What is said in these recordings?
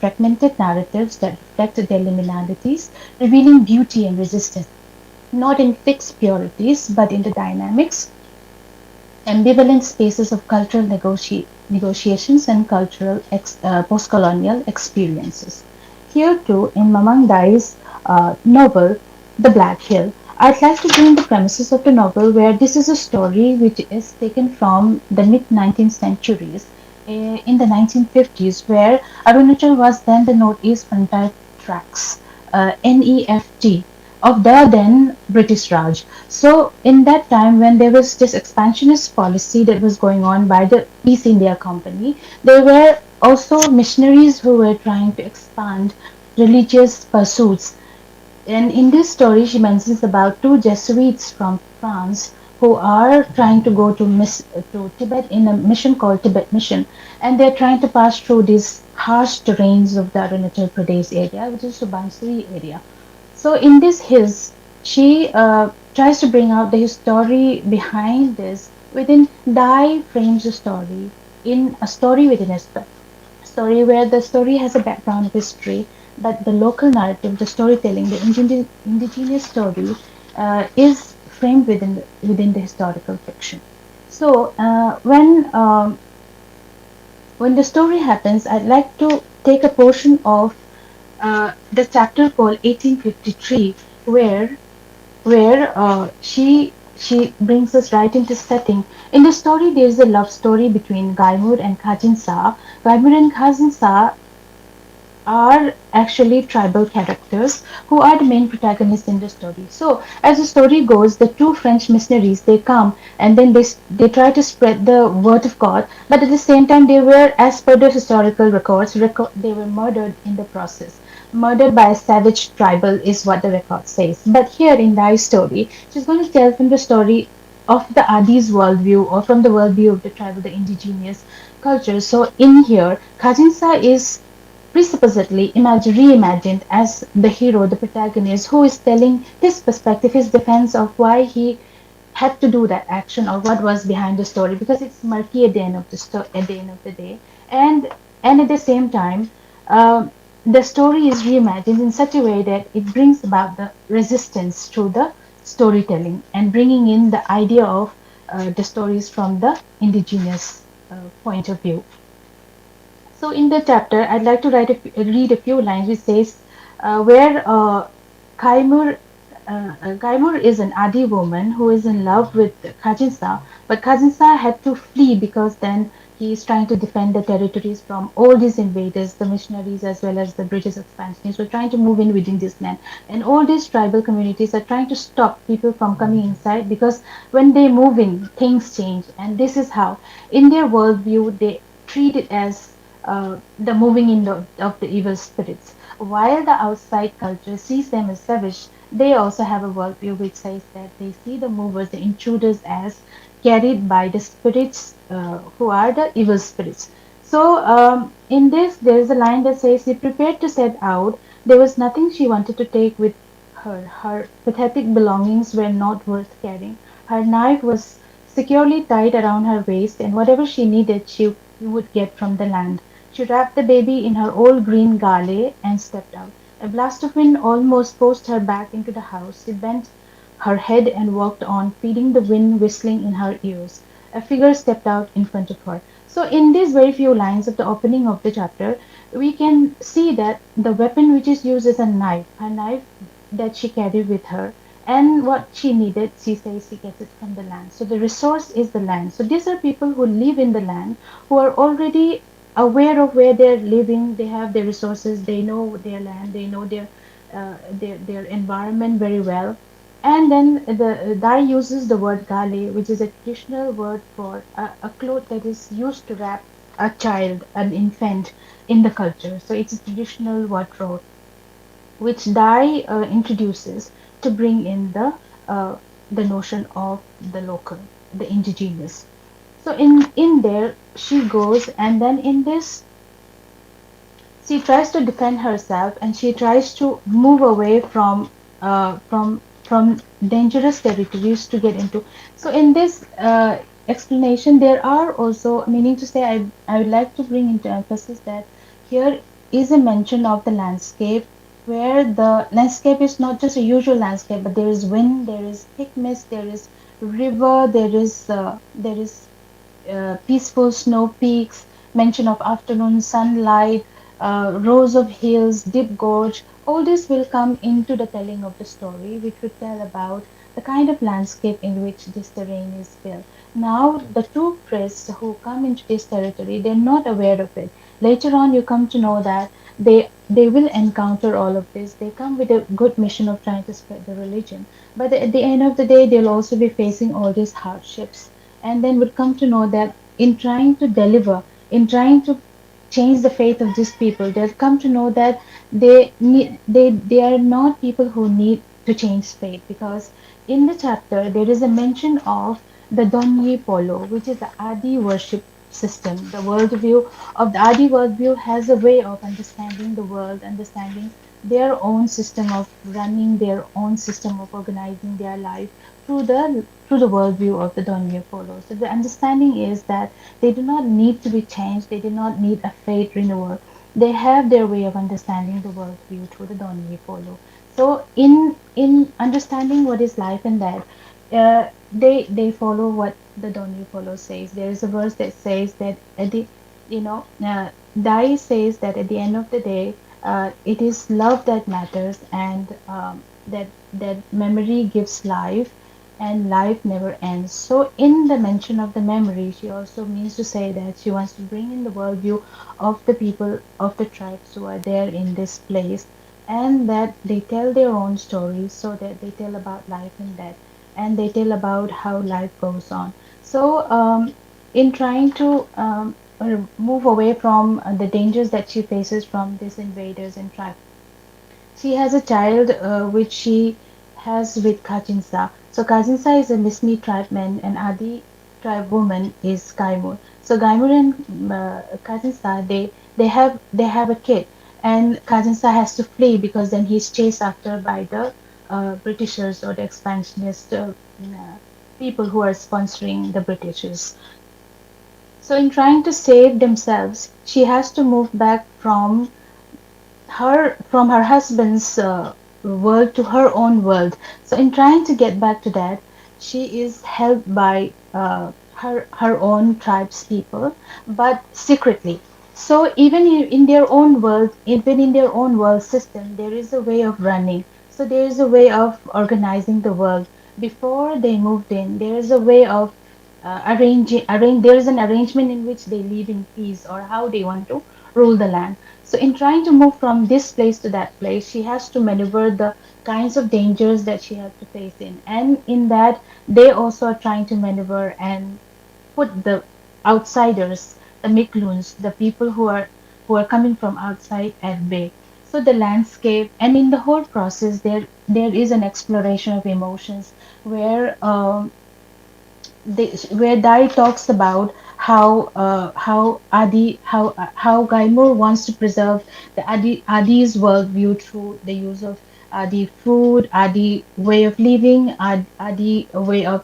fragmented narratives that reflect their liminalities, revealing beauty and resistance, not in fixed purities, but in the dynamics, ambivalent spaces of cultural negotiations and cultural post-colonial experiences. Here too, in Mamang Dai's novel, The Black Hill, I'd like to bring the premises of the novel where this is a story which is taken from the mid-19th centuries in the 1950s, where Arunachal was then the Northeast Frontier Tracts, NEFT, of the then British Raj. So in that time when there was this expansionist policy that was going on by the East India Company, there were also missionaries who were trying to expand religious pursuits. And in this story, she mentions about two Jesuits from France who are trying to go to Tibet in a mission called Tibet Mission, and they're trying to pass through these harsh terrains of the Arunachal Pradesh area, which is Subansiri area. So in this his, she tries to bring out the history behind this within Dai frames the story in a story within a story where the story has a background of history, but the local narrative, the storytelling, the indigenous story is framed within the historical fiction. So when the story happens, I'd like to take a portion of the chapter called 1853, where she brings us right into setting. In the story, there is a love story between Gaimur and Khajinsa. Gaimur and Khajinsa are actually tribal characters who are the main protagonists in the story. So as the story goes, the two French missionaries, they come and then they try to spread the word of God, but at the same time they were, as per the historical records, they were murdered in the process. Murdered by a savage tribal is what the record says. But here in Dai's story, she's going to tell from the story of the Adi's worldview, or from the worldview of the tribal, the indigenous culture. So in here, Khajinsa is presupposedly reimagined as the hero, the protagonist, who is telling his perspective, his defense of why he had to do that action or what was behind the story, because it's murky at the end of at the end of the day, and at the same time, the story is reimagined in such a way that it brings about the resistance through the storytelling and bringing in the idea of the stories from the indigenous point of view. So in the chapter, I'd like to read a few lines which says, where Kaimur, Kaimur is an Adi woman who is in love with Khajinsa, but Khajinsa had to flee because then he is trying to defend the territories from all these invaders, the missionaries as well as the British expansionists were trying to move in within this land. And all these tribal communities are trying to stop people from coming inside, because when they move in, things change. And this is how, in their worldview, they treat it as the moving in of the evil spirits. While the outside culture sees them as savage, they also have a worldview which says that they see the movers, the intruders, as carried by the spirits who are the evil spirits. So, in this, there is a line that says, "She prepared to set out. There was nothing she wanted to take with her. Her pathetic belongings were not worth carrying. Her knife was securely tied around her waist, and whatever she needed, she would get from the land. She wrapped the baby in her old green gale and stepped out. A blast of wind almost forced her back into the house. She bent her head and walked on, feeling the wind whistling in her ears. A figure stepped out in front of her." So, in these very few lines of the opening of the chapter, we can see that the weapon which is used is a knife that she carried with her. And what she needed, she says she gets it from the land. So the resource is the land. So these are people who live in the land, who are already aware of where they're living. They have their resources, they know their land, they know their environment very well. And then the Dai uses the word gale, which is a traditional word for a cloth that is used to wrap a child, an infant, in the culture. So it's a traditional wardrobe which Dai introduces to bring in the notion of the local, the indigenous. So in there she goes, and then in this she tries to defend herself, and she tries to move away from dangerous territories to get into. So in this explanation, there are also, meaning to say, I would like to bring into emphasis that here is a mention of the landscape, where the landscape is not just a usual landscape, but there is wind, there is thick mist, there is river, there is peaceful snow peaks, mention of afternoon sunlight, rows of hills, deep gorge. All this will come into the telling of the story, which would tell about the kind of landscape in which this terrain is built. Now, the two priests who come into this territory, they're not aware of it. Later on, you come to know that they will encounter all of this. They come with a good mission of trying to spread the religion, but at the end of the day, they'll also be facing all these hardships, and then would come to know that in trying to deliver, in trying to change the faith of these people, they'll come to know that they are not people who need to change faith, because in the chapter there is a mention of the Donye Polo, which is the Adi worship system. The worldview of the Adi worldview has a way of understanding the world, understanding their own system of running, their own system of organizing their life through the worldview of the Donye Polo. So the understanding is that they do not need to be changed, they do not need a faith renewal. They have their way of understanding the worldview through the Donye Polo. So in understanding what is life and death, they follow what the Donye Polo says. There is a verse that says that at the Dai says that at the end of the day, it is love that matters, and that memory gives life, and life never ends. So, in the mention of the memory, she also means to say that she wants to bring in the worldview of the people of the tribes who are there in this place, and that they tell their own stories, so that they tell about life and death, and they tell about how life goes on. So, in trying to move away from the dangers that she faces from these invaders and tribes, she has a child which she has with Kajinsa. So Kajinsa is a Mismi tribe man, and Adi tribe woman is Gaimur. So Gaimur and Kajinsa, they have a kid, and Kajinsa has to flee because then he's chased after by the Britishers, or the expansionist people who are sponsoring the Britishers. So in trying to save themselves, she has to move back from her husband's world to her own world. So in trying to get back to that, she is helped by her own tribe's people, but secretly. So even in their own world, even in their own world system, there is a way of running. So there is a way of organizing the world. Before they moved in, there is a way of there is an arrangement in which they live in peace, or how they want to rule the land. So in trying to move from this place to that place, she has to maneuver the kinds of dangers that she has to face in. And in that, they also are trying to maneuver and put the outsiders, the Mikluns, the people who are coming from outside, at bay. So the landscape, and in the whole process, there is an exploration of emotions, where where Dai talks about how Gaimur wants to preserve the Adi's worldview through the use of Adi food, Adi way of living, Adi way uh,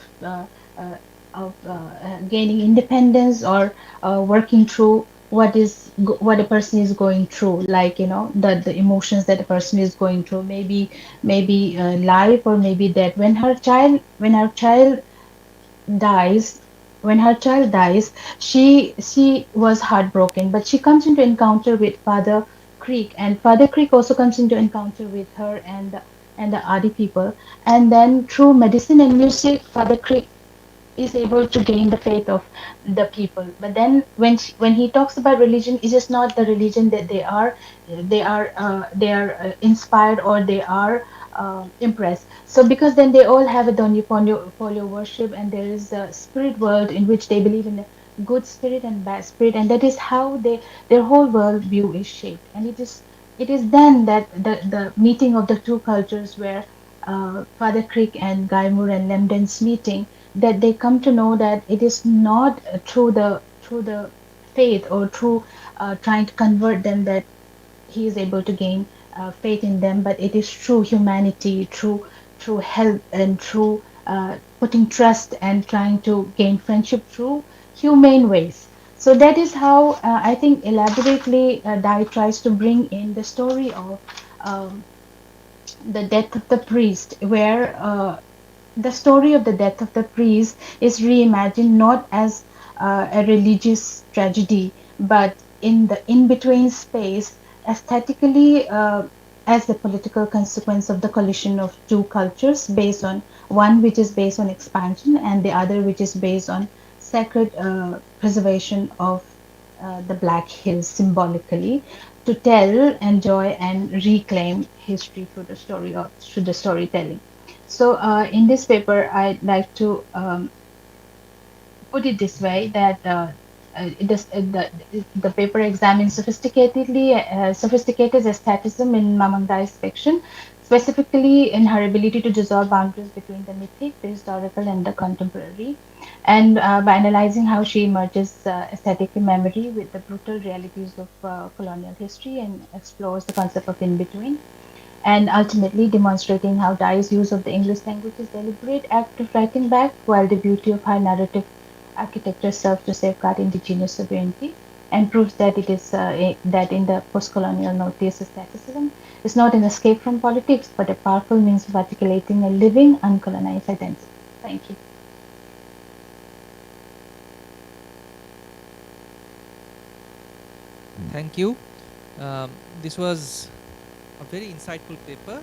gaining independence, or working through what a person is going through, like the emotions that a person is going through, maybe life, or maybe that when her child dies when her child dies, she was heartbroken, but she comes into encounter with Father Creek, and Father Creek also comes into encounter with her and the Adi people, and then through medicine and music, Father Creek is able to gain the faith of the people. But then when he talks about religion, it's just not the religion that they are inspired, or they are impressed. So because then they all have a Donyu Polio worship, and there is a spirit world in which they believe in a good spirit and bad spirit, and that is how their whole world view is shaped. And it is then that the meeting of the two cultures, where Father Crick and Gaimur and Lemden's meeting, that they come to know that it is not through the faith, or through trying to convert them, that he is able to gain faith in them, but it is through humanity, through help, and through putting trust, and trying to gain friendship through humane ways. So that is how I think elaborately Dai tries to bring in the story of um, the death of the priest, where the story of the death of the priest is reimagined not as a religious tragedy, but in the in between space, aesthetically as the political consequence of the collision of two cultures, based on one which is based on expansion and the other which is based on sacred preservation of the Black Hills symbolically, to tell, enjoy, and reclaim history through the story or through the storytelling. So, in this paper, I'd like to put it this way that the paper examines sophisticated aestheticism in Mamangdai's fiction, specifically in her ability to dissolve boundaries between the mythic, the historical, and the contemporary, and by analyzing how she merges aesthetic memory with the brutal realities of colonial history and explores the concept of in between, and ultimately demonstrating how Dai's use of the English language is a deliberate act of writing back, while the beauty of her narrative architecture serves to safeguard indigenous sovereignty, and proves that it is that in the post-colonial Northeast aestheticism is not an escape from politics, but a powerful means of articulating a living, uncolonized identity. Thank you. Thank you. This was a very insightful paper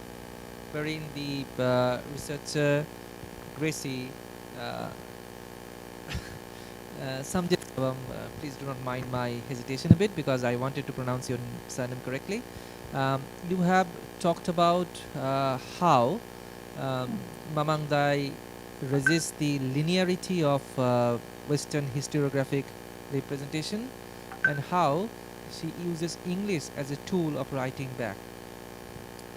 wherein the researcher Gracie uh, please do not mind my hesitation a bit because I wanted to pronounce your surname correctly. You have talked about how um, Mamang Dai resists the linearity of Western historiographic representation and how she uses English as a tool of writing back.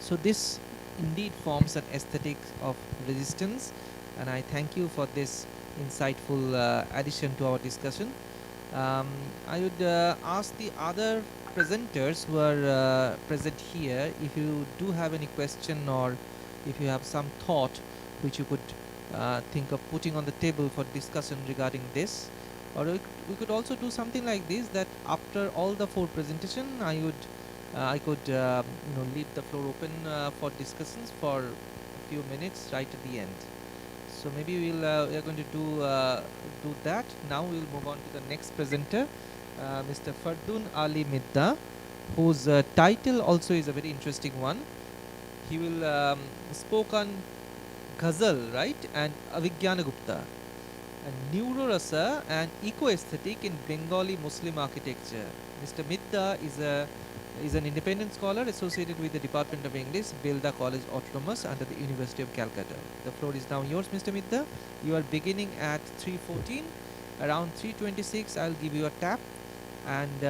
So this indeed forms an aesthetic of resistance, and I thank you for this insightful addition to our discussion. Um, I would ask the other presenters who are present here if you do have any question or if you have some thought which you could think of putting on the table for discussion regarding this. Or we could also do something like this, that after all the four presentation I could leave the floor open for discussions for a few minutes right at the end. So maybe we are going to do that. Now we'll move on to the next presenter, Mr. Fardun Ali Midda, whose title also is a very interesting one. He will spoke on Ghazal, right, and Avigyana Gupta, and Neurorasa and Eco-Aesthetic in Bengali Muslim Architecture. Mr. Midda is an independent scholar associated with the Department of English, Belda College Autonomous under the University of Calcutta. The floor is now yours, Mr. Midda. You are beginning at 3:14. Around 3:26, I'll give you a tap, and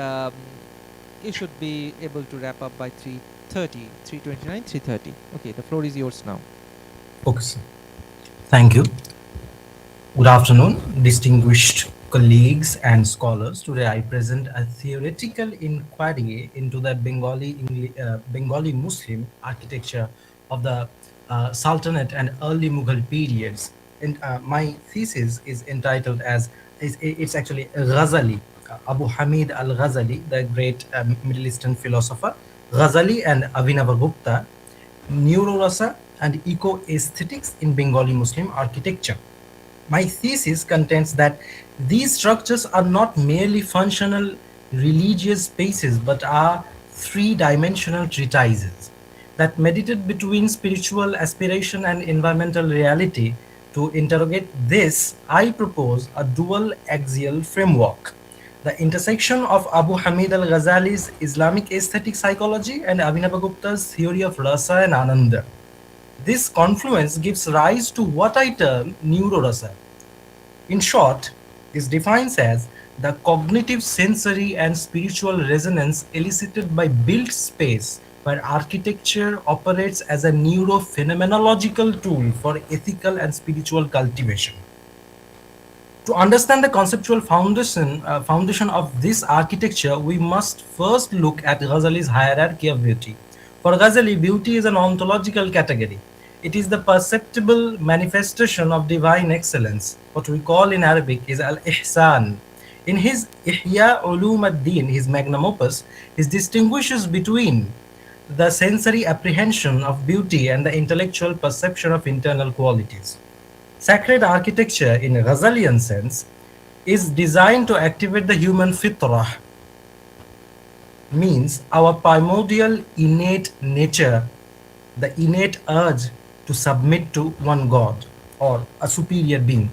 you should be able to wrap up by 3:30, 3:29, 3:30. Okay, the floor is yours now. Okay, sir. Thank you. Good afternoon, distinguished colleagues and scholars. Today I present a theoretical inquiry into the Bengali Muslim architecture of the Sultanate and early Mughal periods. And my thesis is entitled as, it's actually Ghazali, Abu Hamid al-Ghazali, the great Middle Eastern philosopher, Ghazali and Abhinavagupta, Neurorasa and Eco-Aesthetics in Bengali Muslim Architecture. My thesis contends that these structures are not merely functional religious spaces but are three-dimensional treatises that meditate between spiritual aspiration and environmental reality. To interrogate this, I propose a dual axial framework: the intersection of Abu Hamid al-Ghazali's Islamic aesthetic psychology and Abhinavagupta's theory of rasa and ananda. This confluence gives rise to what I term neurorasa. In short, is defined as the cognitive, sensory, and spiritual resonance elicited by built space, where architecture operates as a neurophenomenological tool for ethical and spiritual cultivation. To understand the conceptual foundation of this architecture, we must first look at Ghazali's hierarchy of beauty. For Ghazali, beauty is an ontological category. It is the perceptible manifestation of divine excellence. What we call in Arabic is al-ihsan. In his Ihya Ulum ad-Din, his magnum opus, he distinguishes between the sensory apprehension of beauty and the intellectual perception of internal qualities. Sacred architecture, in a Ghazalian sense, is designed to activate the human fitrah, means our primordial innate nature, the innate urge to submit to one God or a superior being.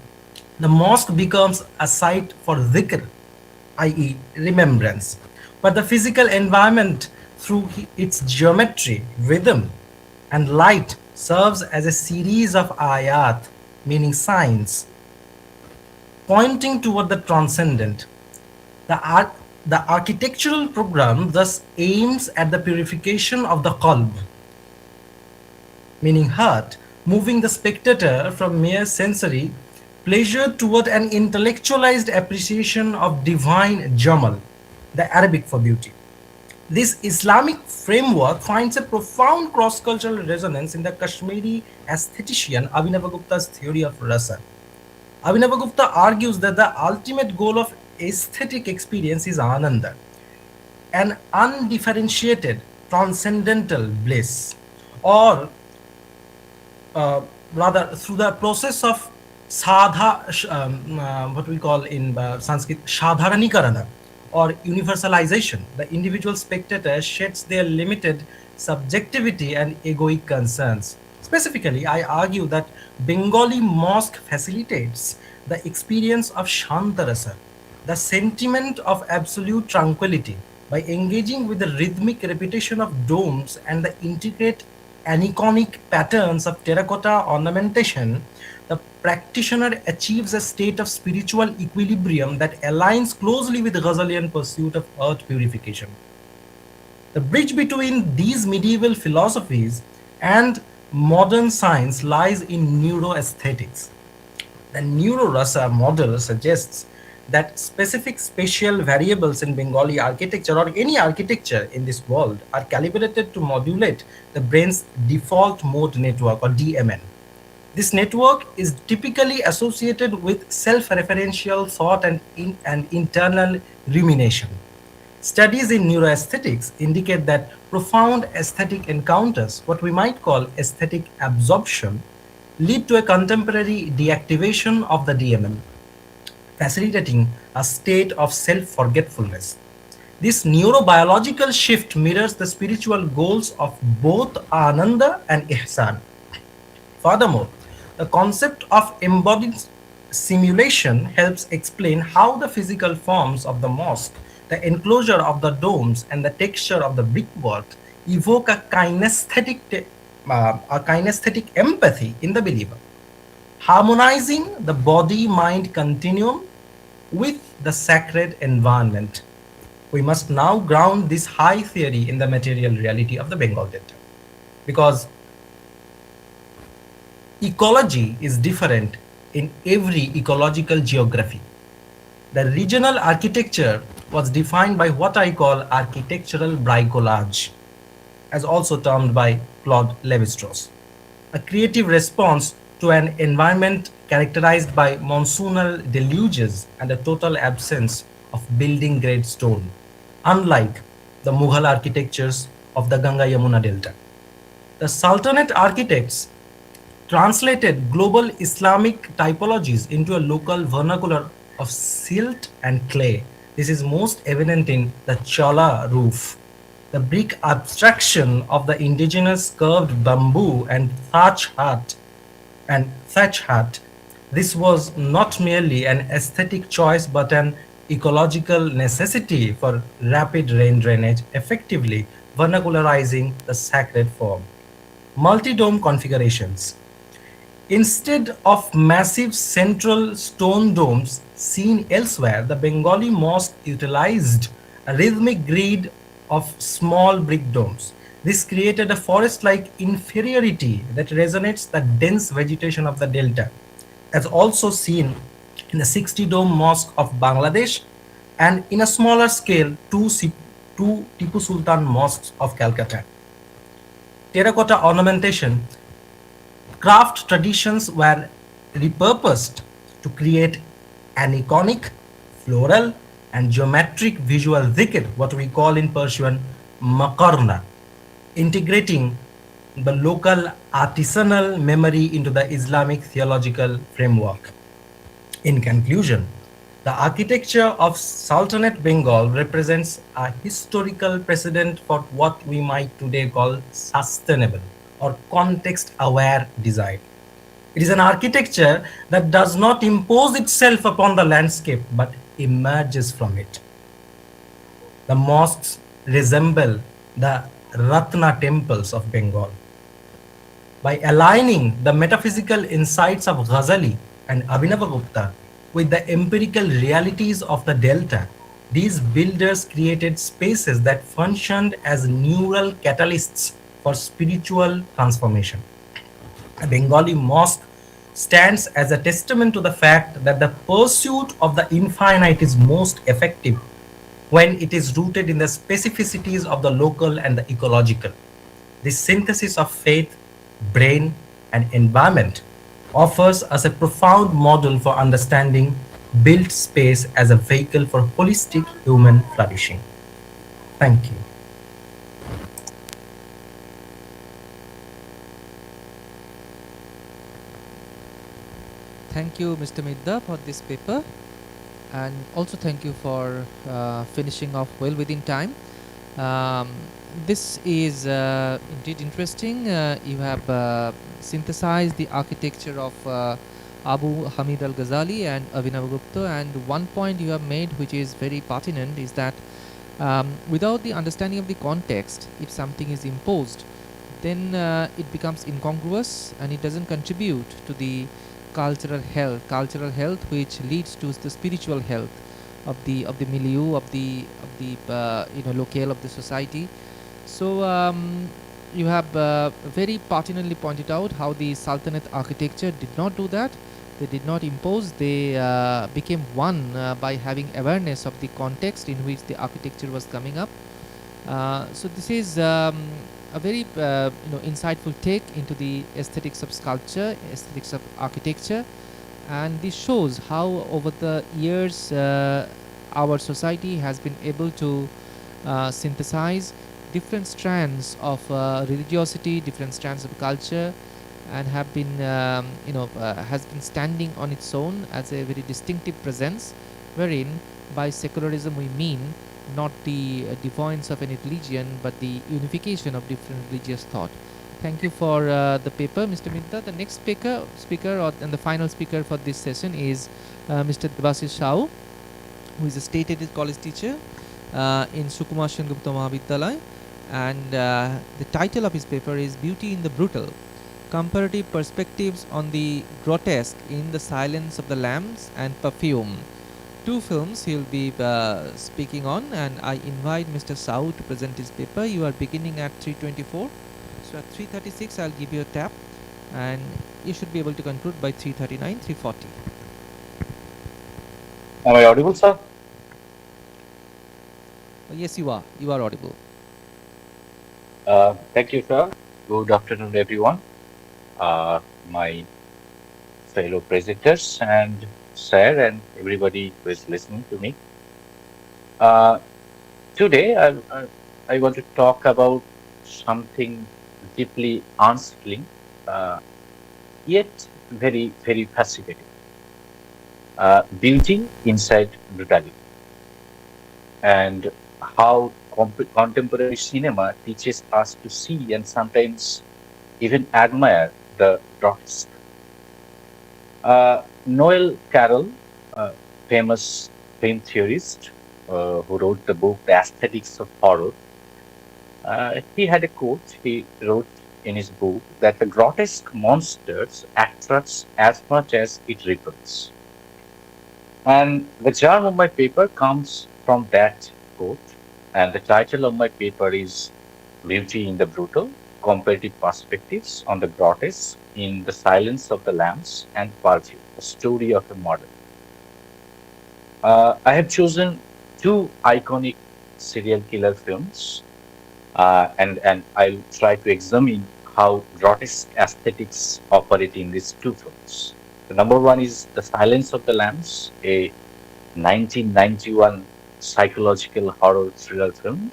The mosque becomes a site for dhikr, i.e., remembrance. But the physical environment, through its geometry, rhythm, and light, serves as a series of ayat, meaning signs, pointing toward the transcendent. The architectural program thus aims at the purification of the qalb, meaning heart, moving the spectator from mere sensory pleasure toward an intellectualized appreciation of divine Jamal, the Arabic for beauty. This Islamic framework finds a profound cross cultural resonance in the Kashmiri aesthetician Abhinavagupta's theory of rasa. Abhinavagupta argues that the ultimate goal of aesthetic experience is ananda, an undifferentiated transcendental bliss, or rather through the process of what we call in Sanskrit sadharanikarana or universalization, the individual spectator sheds their limited subjectivity and egoic concerns. Specifically, I argue that Bengali mosque facilitates the experience of Shantarasa, the sentiment of absolute tranquility, by engaging with the rhythmic repetition of domes and the intricate aniconic patterns of terracotta ornamentation. The practitioner achieves a state of spiritual equilibrium that aligns closely with the Ghazalian pursuit of earth purification. The bridge between these medieval philosophies and modern science lies in neuroaesthetics. The neurorasa model suggests that specific spatial variables in Bengali architecture or any architecture in this world are calibrated to modulate the brain's default mode network or DMN. This network is typically associated with self-referential thought and internal rumination. Studies in neuroaesthetics indicate that profound aesthetic encounters, what we might call aesthetic absorption, lead to a contemporary deactivation of the DMN, facilitating a state of self-forgetfulness. This neurobiological shift mirrors the spiritual goals of both Ananda and Ihsan. Furthermore, the concept of embodied simulation helps explain how the physical forms of the mosque, the enclosure of the domes, and the texture of the brickwork evoke a kinesthetic empathy in the believer, harmonizing the body mind continuum with the sacred environment. We must now ground this high theory in the material reality of the Bengal Delta, because ecology is different in every ecological geography. The regional architecture was defined by what I call architectural bricolage, as also termed by Claude Lévi-Strauss, a creative response to an environment characterized by monsoonal deluges and a total absence of building grade stone, unlike the Mughal architectures of the Ganga Yamuna Delta. The Sultanate architects translated global Islamic typologies into a local vernacular of silt and clay. This is most evident in the Chola roof, the brick abstraction of the indigenous curved bamboo and thatch hut. This was not merely an aesthetic choice but an ecological necessity for rapid rain drainage, effectively vernacularizing the sacred form. Multi-dome configurations. Instead of massive central stone domes seen elsewhere, the Bengali mosque utilized a rhythmic grid of small brick domes. This created a forest-like inferiority that resonates the dense vegetation of the delta, as also seen in the 60-dome mosque of Bangladesh and in a smaller scale, two Tipu Sultan mosques of Calcutta. Terracotta ornamentation. Craft traditions were repurposed to create aniconic, floral and geometric visual dhikr, what we call in Persian makarna, integrating the local artisanal memory into the Islamic theological framework. In conclusion, the architecture of Sultanate Bengal represents a historical precedent for what we might today call sustainable or context aware design. It is an architecture that does not impose itself upon the landscape but emerges from it. The mosques resemble the Ratna temples of Bengal. By aligning the metaphysical insights of Ghazali and Abhinavagupta with the empirical realities of the Delta, these builders created spaces that functioned as neural catalysts for spiritual transformation. A Bengali mosque stands as a testament to the fact that the pursuit of the infinite is most effective when it is rooted in the specificities of the local and the ecological. This synthesis of faith, brain, and environment offers us a profound model for understanding built space as a vehicle for holistic human flourishing. Thank you. Thank you, Mr. Midda, for this paper, and also thank you for finishing off well within time. Um, this is indeed interesting. You have synthesized the architecture of Abu Hamid al Ghazali and Abhinav Gupta, and one point you have made, which is very pertinent, is that without the understanding of the context, if something is imposed, then it becomes incongruous and it doesn't contribute to the cultural health, which leads to the spiritual health of the milieu, of the locale of the society. So you have very pertinently pointed out how the Sultanate architecture did not do that. They did not impose. They became one by having awareness of the context in which the architecture was coming up. So this is a very insightful take into the aesthetics of sculpture, aesthetics of architecture, and this shows how over the years our society has been able to synthesize different strands of religiosity, different strands of culture, and have been has been standing on its own as a very distinctive presence, wherein by secularism we mean not the devoance of any religion but the unification of different religious thought. Thank you for the paper, Mr. Minta. The next and the final speaker for this session is Mr. Devashish Shao, who is a state-aided college teacher in Sukumar Sengupta Mahavidyalaya, and the title of his paper is Beauty in the Brutal: Comparative Perspectives on the Grotesque in the Silence of the Lambs and Perfume. Two films he will be speaking on, and I invite Mr. Shao to present his paper. You are beginning at 3:24. So at 3:36 I'll give you a tap, and you should be able to conclude by 3:39, 3:40. Am I audible, sir? Yes, you are. You are audible. Thank you, sir. Good afternoon, everyone. My fellow presenters and sir and everybody who is listening to me. Uh, Today, I want to talk about something deeply unsettling, yet very, very fascinating. Beauty inside brutality, and how contemporary cinema teaches us to see and sometimes even admire the grotesque. Noel Carroll, famous film theorist who wrote the book The Aesthetics of Horror, he had a quote he wrote in his book that the grotesque monsters attracts as much as it repels. And the germ of my paper comes from that quote, and the title of my paper is Beauty in the Brutal: Comparative Perspectives on the Grotesque in the Silence of the Lambs and Perfume, the story of a model. I have chosen two iconic serial killer films, and I'll try to examine how grotesque aesthetics operate in these two films. The number one is The Silence of the Lambs, a 1991 psychological horror thriller film,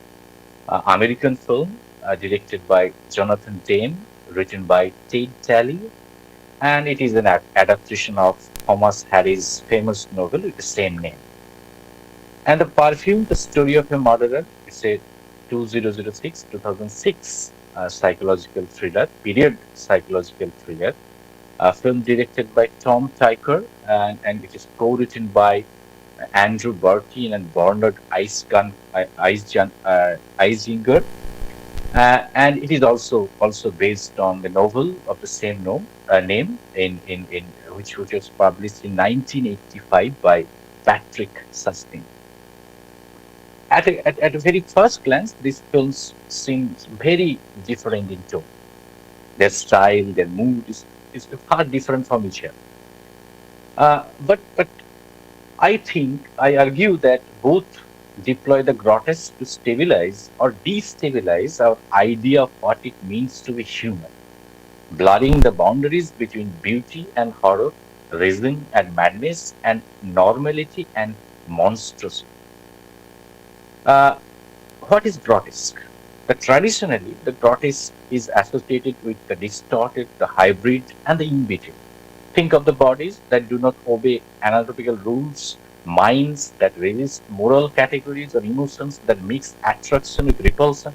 American film, directed by Jonathan Demme, written by Ted Talley, and it is an adaptation of Thomas Hardy's famous novel with the same name. And The Perfume, the story of a murderer, it's a 2006 psychological thriller, period psychological thriller, a film directed by Tom Tykwer, and it is co-written by Andrew Birkin and Bernard Eisinger. And it is also based on the novel of the same name in which was published in 1985 by Patrick Susting. At a very first glance, these films seem very different in tone. Their style, their mood is far different from each other. But I think I argue that both deploy the grotesque to stabilize or destabilize our idea of what it means to be human, blurring the boundaries between beauty and horror, reason and madness, and normality and monstrosity. Uh, what is grotesque? Traditionally, the grotesque is associated with the distorted, the hybrid, and the in between. Think of the bodies that do not obey anatomical rules, minds that resist moral categories, or emotions that mix attraction with repulsion.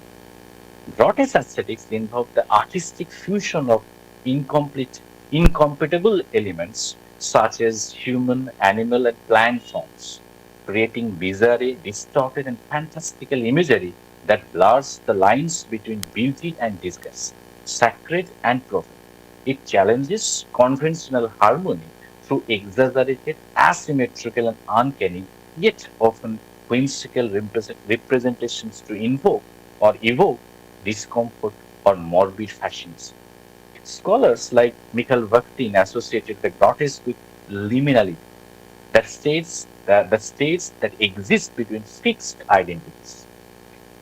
Grotesque aesthetics involve the artistic fusion of incompatible elements such as human, animal, and plant forms, creating bizarre, distorted, and fantastical imagery that blurs the lines between beauty and disgust, sacred and profane. It challenges conventional harmony through exaggerated, asymmetrical, and uncanny, yet often whimsical representations to invoke or evoke discomfort or morbid fashions. Scholars like Mikhail Bakhtin associated the grotesque with liminality, that exist between fixed identities.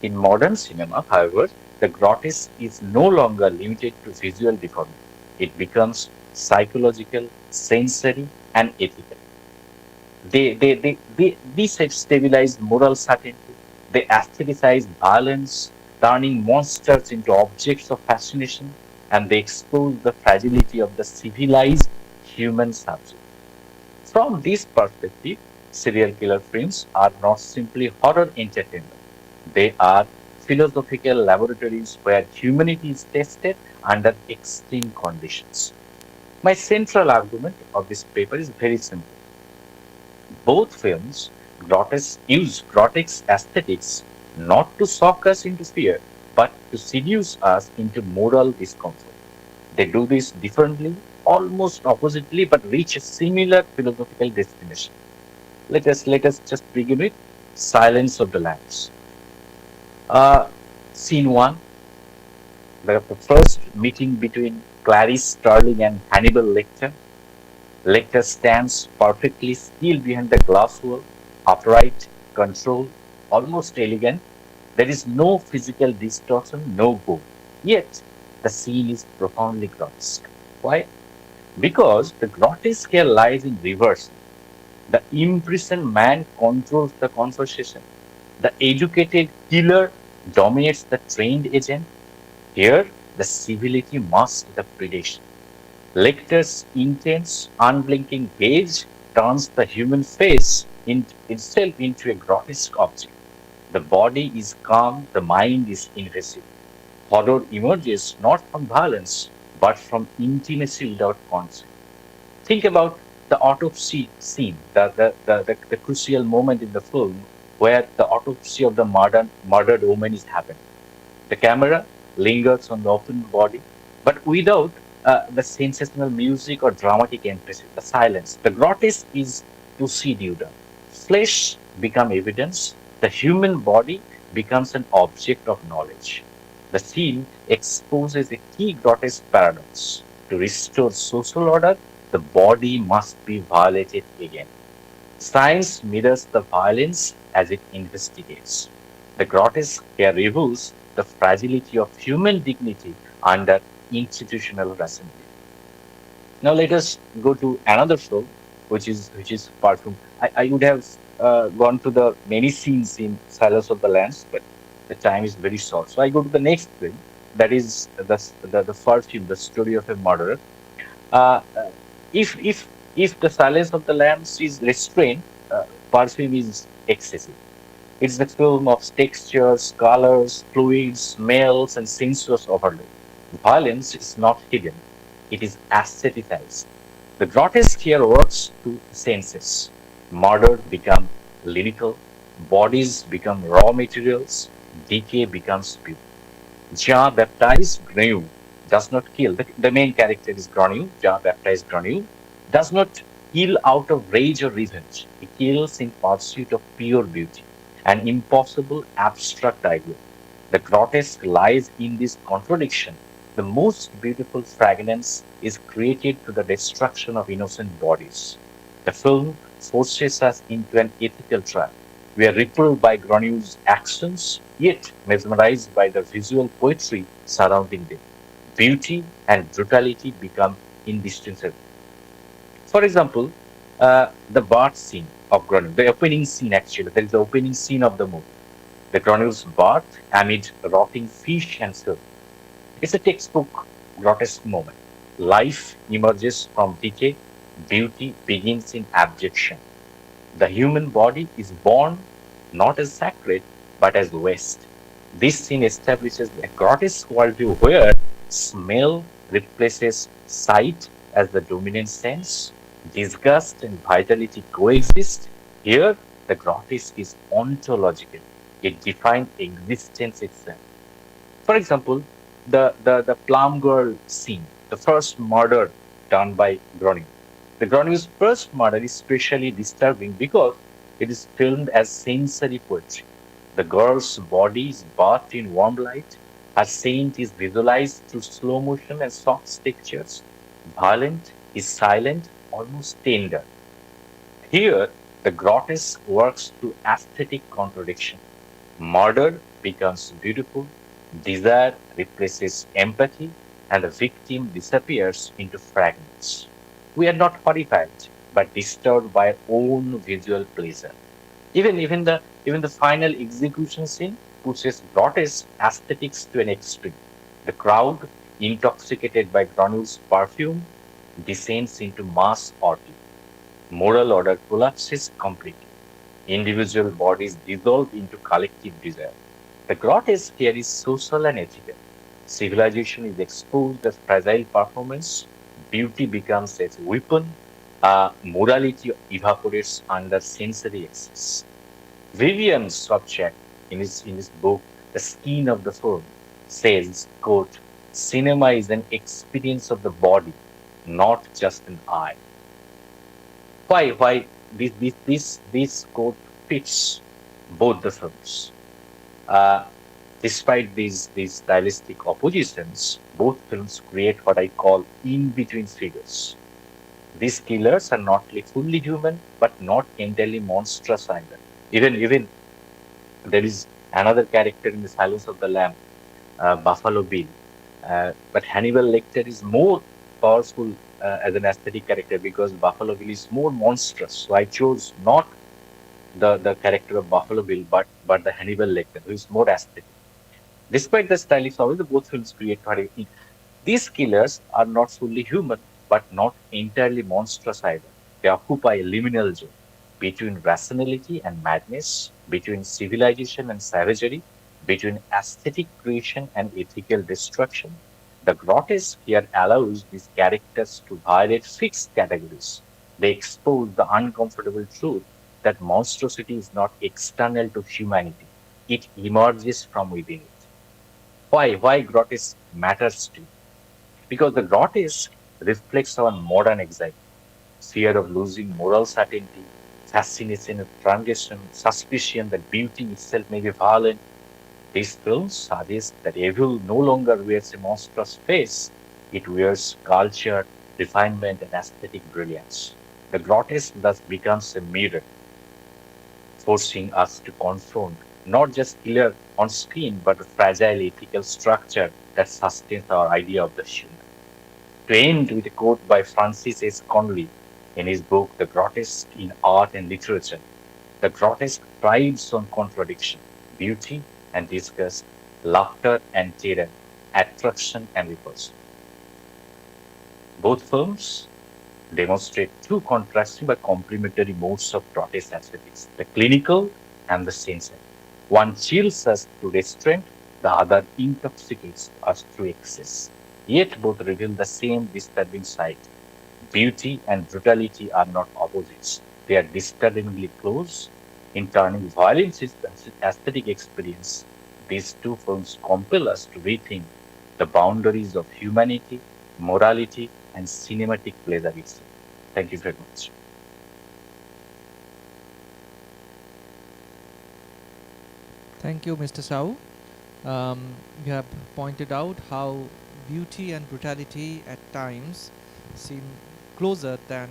In modern cinema, however, the grotesque is no longer limited to visual deformity. It becomes psychological, sensory, and ethical. These have stabilized moral certainty. They aestheticize violence, turning monsters into objects of fascination, and they expose the fragility of the civilized human subject. From this perspective, serial killer films are not simply horror entertainment. They are philosophical laboratories where humanity is tested under extreme conditions. My central argument of this paper is very simple. Both films use grotesque aesthetics not to shock us into fear, but to seduce us into moral discomfort. They do this differently, almost oppositely, but reach a similar philosophical destination. Let us just begin with Silence of the Lambs. Uh, Scene one, the first meeting between Clarice Starling and Hannibal Lecter. Lecter stands perfectly still behind the glass wall, upright, controlled, almost elegant. There is no physical distortion, no gore. Yet, the scene is profoundly grotesque. Why? Because the grotesque here lies in reverse. The imprisoned man controls the conversation. The educated killer dominates the trained agent. Here, the civility masks the predation. Lecter's intense, unblinking gaze turns the human face itself into a grotesque object. The body is calm, the mind is invasive. Horror emerges not from violence, but from intimacy without consent. Think about the autopsy scene, the crucial moment in the film where the autopsy of the murdered woman is happening. The camera lingers on the open body, but without the sensational music or dramatic emphasis, the silence. The grotesque is to see done. Flesh become evidence. The human body becomes an object of knowledge. The scene exposes a key grotesque paradox. To restore social order, the body must be violated again. Science mirrors the violence as it investigates. The grotesque here reveals the fragility of human dignity under institutional rationality. Now let us go to another film, which is Perfume. I would have gone to the many scenes in Silence of the Lambs, but the time is very short. So I go to the next film. That is the first film, the story of a murderer. Uh, uh, if the Silence of the Lambs is restrained, perfume is excessive. It's the film of textures, colors, fluids, smells, and sensuous overload. Violence is not hidden, it is aestheticized. The grotesque here works to the senses. Murder become lyrical, bodies become raw materials, decay becomes beauty. Jean Baptiste Grenouille does not kill. The main character is Grenouille, Jean Baptiste Grenouille, does not kill out of rage or revenge. He kills in pursuit of pure beauty, an impossible abstract ideal. The grotesque lies in this contradiction. The most beautiful fragrance is created through the destruction of innocent bodies. The film forces us into an ethical trap. We are repelled by Grenouille's actions, yet mesmerized by the visual poetry surrounding them. Beauty and brutality become indistinguishable. For example, the birth scene of Grenouille, the opening scene actually, there is the opening scene of the movie. The Grenouille's birth amid rotting fish and silk. It's a textbook grotesque moment. Life emerges from decay, beauty begins in abjection. The human body is born not as sacred, but as waste. This scene establishes a grotesque worldview where smell replaces sight as the dominant sense, disgust and vitality coexist. Here, the grotesque is ontological. It defines existence itself. For example, the Plum Girl scene, the first murder done by Groening. The Groening's first murder is especially disturbing because it is filmed as sensory poetry. The girl's body is bathed in warm light. Her saint is visualized through slow motion and soft textures. Violent is silent, almost tender. Here, the grotesque works through aesthetic contradiction. Murder becomes beautiful, desire replaces empathy, and the victim disappears into fragments. We are not horrified, but disturbed by our own visual pleasure. Even the final execution scene pushes grotesque aesthetics to an extreme. The crowd, intoxicated by Granul's perfume, descends into mass orgy. Moral order collapses completely. Individual bodies dissolve into collective desire. The grotesque here is social and ethical. Civilization is exposed as fragile performance. Beauty becomes its weapon. Morality evaporates under sensory excess. Vivian Sobchak, in his book The Skin of the Film, says, quote, cinema is an experience of the body, not just an eye. Why this quote fits both the films. Uh, Despite these stylistic oppositions, both films create what I call in-between figures. These killers are not fully human, but not entirely monstrous either. Even there is another character in the Silence of the Lamb, Buffalo Bill. But Hannibal Lecter is more powerful as an aesthetic character because Buffalo Bill is more monstrous. So I chose not the character of Buffalo Bill, but the Hannibal Lecter, who is more aesthetic. Despite the stylish story, the both films create variety. These killers are not fully human, but not entirely monstrous either. They occupy a liminal zone between rationality and madness, between civilization and savagery, between aesthetic creation and ethical destruction. The grotesque here allows these characters to violate fixed categories. They expose the uncomfortable truth that monstrosity is not external to humanity. It emerges from within it. Why grotesque matters to you? Because the grotesque reflects our modern anxiety, fear of losing moral certainty, fascination of transgression, suspicion that beauty itself may be violent. These films suggest that evil no longer wears a monstrous face, it wears culture, refinement, and aesthetic brilliance. The grotesque thus becomes a mirror, forcing us to confront not just killer on screen, but a fragile ethical structure that sustains our idea of the human. To end with a quote by Francis S. Conley in his book The Grotesque in Art and Literature. The grotesque thrives on contradiction, beauty and disgust, laughter and terror, attraction and repulsion. Both films demonstrate two contrasting but complementary modes of grotesque aesthetics, the clinical and the sensual. One chills us through restraint, the other intoxicates us through excess. Yet both reveal the same disturbing side. Beauty and brutality are not opposites. They are disturbingly close. In turning violence into aesthetic experience, these two films compel us to rethink the boundaries of humanity, morality, and cinematic pleasure itself. Thank you very much. Thank you, Mr. Shao. You have pointed out how beauty and brutality at times seem closer than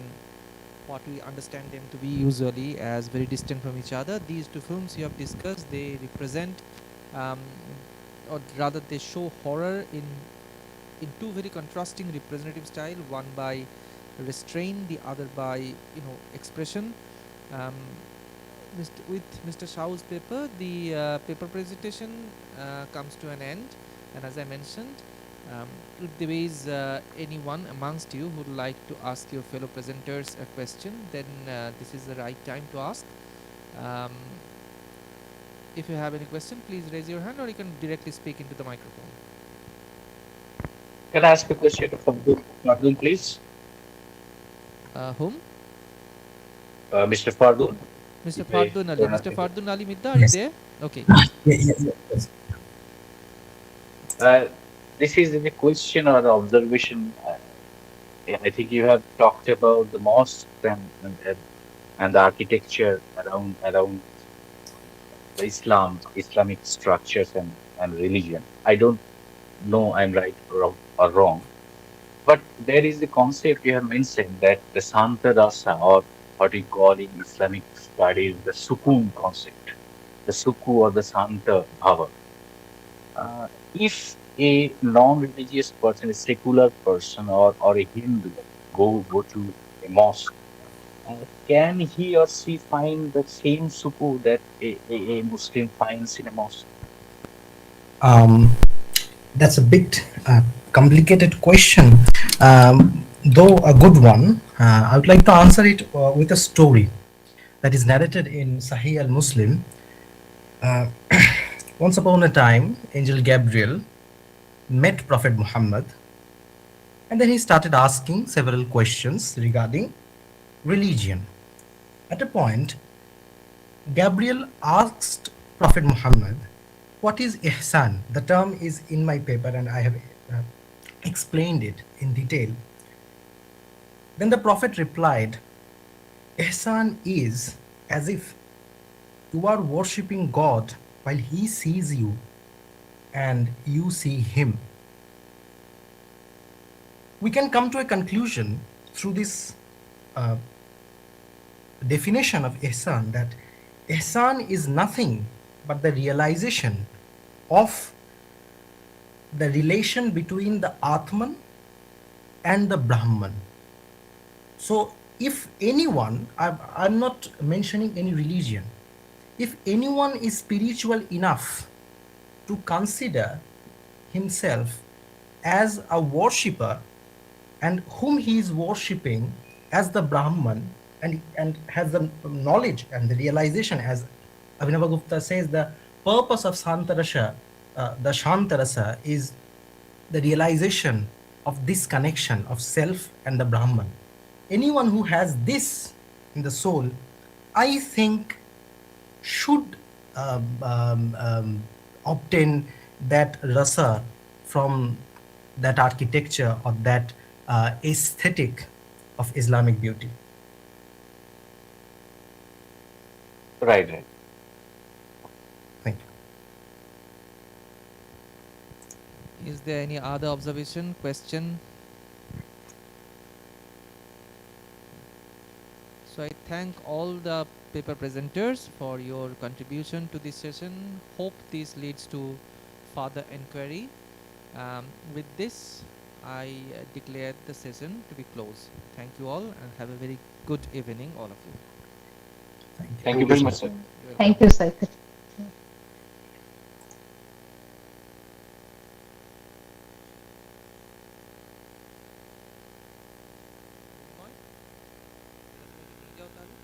what we understand them to be usually as very distant from each other. These two films you have discussed, they represent, um, or rather, they show horror in two very contrasting representative style. One by restraint, the other by expression. Um, with Mr. Shao's paper, the paper presentation comes to an end, and as I mentioned, if there is anyone amongst you who would like to ask your fellow presenters a question, then this is the right time to ask. Um, if you have any question, please raise your hand, or you can directly speak into the microphone. Can I ask a question from Fardun, please? Whom? Mr. Fardun, Mr. if I Fardun Ali. Mr. pronounce it. Fardun Ali Midda, are you Yes. there? Okay. Yes. Uh, this is a question or an observation. I think you have talked about the mosque and the architecture around the Islamic structures and religion. I don't know I'm right or wrong, but there is a concept you have mentioned that the Santa Rasa, or what we call in Islamic studies the Sukun concept, the Suku or the Santa Bhava. If a non-religious person, a secular person, or a Hindu go to a mosque, can he or she find the same suku that a Muslim finds in a mosque? Um, that's a bit complicated question, though a good one. I would like to answer it with a story that is narrated in Sahih al Muslim. Uh, Once upon a time, Angel Gabriel met Prophet Muhammad, and then he started asking several questions regarding religion. At a point, Gabriel asked Prophet Muhammad, "What is ihsan?" The term is in my paper and I have uh, explained it in detail. Then the Prophet replied, "Ihsan is as if you are worshipping God while He sees you and you see Him." We can come to a conclusion through this uh, definition of ihsan that ihsan is nothing but the realization of the relation between the Atman and the Brahman. So, if anyone, I'm not mentioning any religion, if anyone is spiritual enough to consider himself as a worshipper and whom he is worshipping as the Brahman, and has the knowledge and the realization, as Abhinavagupta says, the purpose of Santarasa, the Shantarasa, is the realization of this connection of self and the Brahman. Anyone who has this in the soul, I think, should obtain that rasa from that architecture or that aesthetic of Islamic beauty. Right, right. Thank you. Is there any other observation, question? So I thank all the paper presenters for your contribution to this session. Hope this leads to further inquiry. With this, I declare the session to be closed. Thank you all and have a very good evening, all of you. Thank you Thank very you, much, sir. sir. You're welcome. Thank you, sir. Moving on. এটা তুমি একটু নিয়ে যাও তাহলে।